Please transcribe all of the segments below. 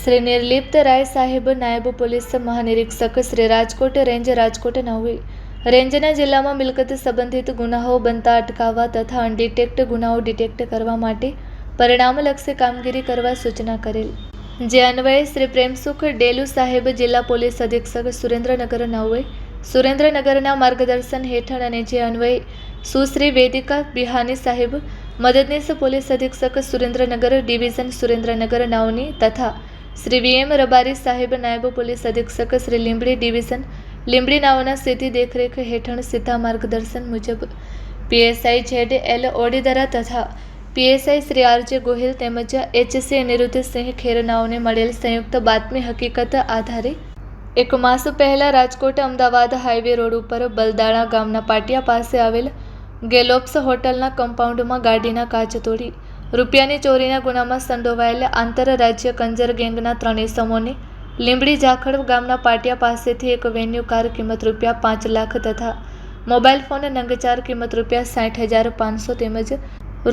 શ્રી નિર્લિપ્ત રાય સાહેબ, નાયબ police મહાનિરીક્ષક, Shri Rajkot range, Rajkot 9 રેન્જના જિલ્લામાં મિલકત સંબંધિત ગુનાઓ બનતા અટકાવવા તથા અનડિટેક્ટ ગુનાઓ ડિટેક્ટ કરવા માટે પરિણામલક્ષી કામગીરી કરવા સૂચના કરેલ. જે અન્વયે શ્રી પ્રેમસુખ ડેલુ સાહેબ, જિલ્લા પોલીસ અધિક્ષક, સુરેન્દ્રનગર 9 સુરેન્દ્રનગરના માર્ગદર્શન હેઠળ અને જે અન્વયે સુશ્રી વેદિકા બિહાની સાહેબ, મદદનીશ પોલીસ અધિક્ષક, સુરેન્દ્રનગર ડિવિઝન, સુરેન્દ્રનગર 9ની તથા શ્રી વીએમ રબારી સાહેબ, નાયબ પોલીસ અધિક્ષક, શ્રી લીંબડી ડિવિઝન, લીંબડી 9ના સીધી દેખરેખ હેઠળ સીધા માર્ગદર્શન મુજબ પીએસઆઈ ZL ઓડીદરા તથા પીએસઆઈ શ્રી આરજે ગોહિલ તેમજ એચસી અનિરુદ્ધસિંહ ખેરનાઓને મળેલ સંયુક્ત બાતમી હકીકત આધારે 1 માસ પહેલા રાજકોટ અમદાવાદ હાઈવે રોડ ઉપર બલદાણા ગામના પાટિયા પાસે આવેલ ગેલોપ્સ હોટલના કમ્પાઉન્ડમાં ગાડીના કાચ તોડી રૂપિયાની ચોરીના ગુનામાં સંડોવાયેલ આંતરરાજ્ય કંજર ગેંગના 3 ઇસમોને લીંબડી જાખડ ગામના પાટિયા પાસેથી એક વેન્યુ કાર કિંમત રૂપિયા 5 લાખ તથા મોબાઈલ ફોન નંગ 4 કિંમત રૂપિયા 60,500 તેમજ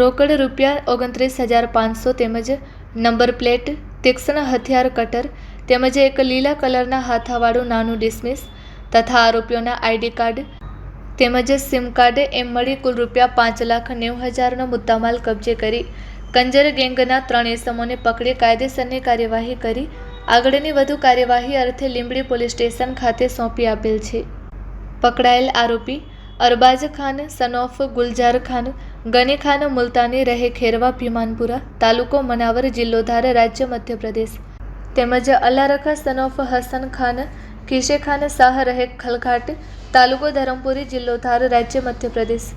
રોકડ રૂપિયા 29,500 તેમજ નંબર પ્લેટ, તીક્ષ્ણ હથિયાર કટર તેમજ એક લીલા કલરના હાથાવાળું નાનું ડિસમિસ તથા આરોપીઓના આઈડી કાર્ડ તેમજ સિમ કાર્ડ એમ મળી કુલ રૂપિયા 5,90,000નો મુદ્દામાલ કબજે કરી કંજર ગેંગના 3 ઇસમોને પકડી કાયદેસરની કાર્યવાહી કરી આગળની વધુ કાર્યવાહી અર્થે લીંબડી પોલીસ સ્ટેશન ખાતે સોંપી આપેલ છે. પકડાયેલ આરોપી અરબાઝ ખાન સન ઓફ ગુલજાર ખાન, ગની ખાન મુલતાની, રહે ખેરવા ભીમાનપુરા, તાલુકો મનાવર, જિલ્લો ધાર, રાજ્ય મધ્યપ્રદેશ તેમજ અલ્લારખા સન ઓફ હસન ખાન, ખીશે ખાન શાહ, રહે ખલઘાટ, તાલુકો ધરમપુરી, જિલ્લો ધાર, રાજ્ય મધ્યપ્રદેશ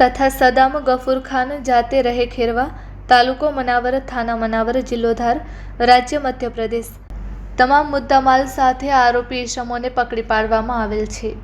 તથા સદામ ગફૂર ખાન, જાતે રહે ખેરવા, તાલુકો મનાવર, થાના મનાવર, જિલ્લો ધાર, રાજ્ય મધ્યપ્રદેશ તમામ મુદ્દામાલ સાથે આરોપી ઇસમોને પકડી પાડવામાં આવેલ છે.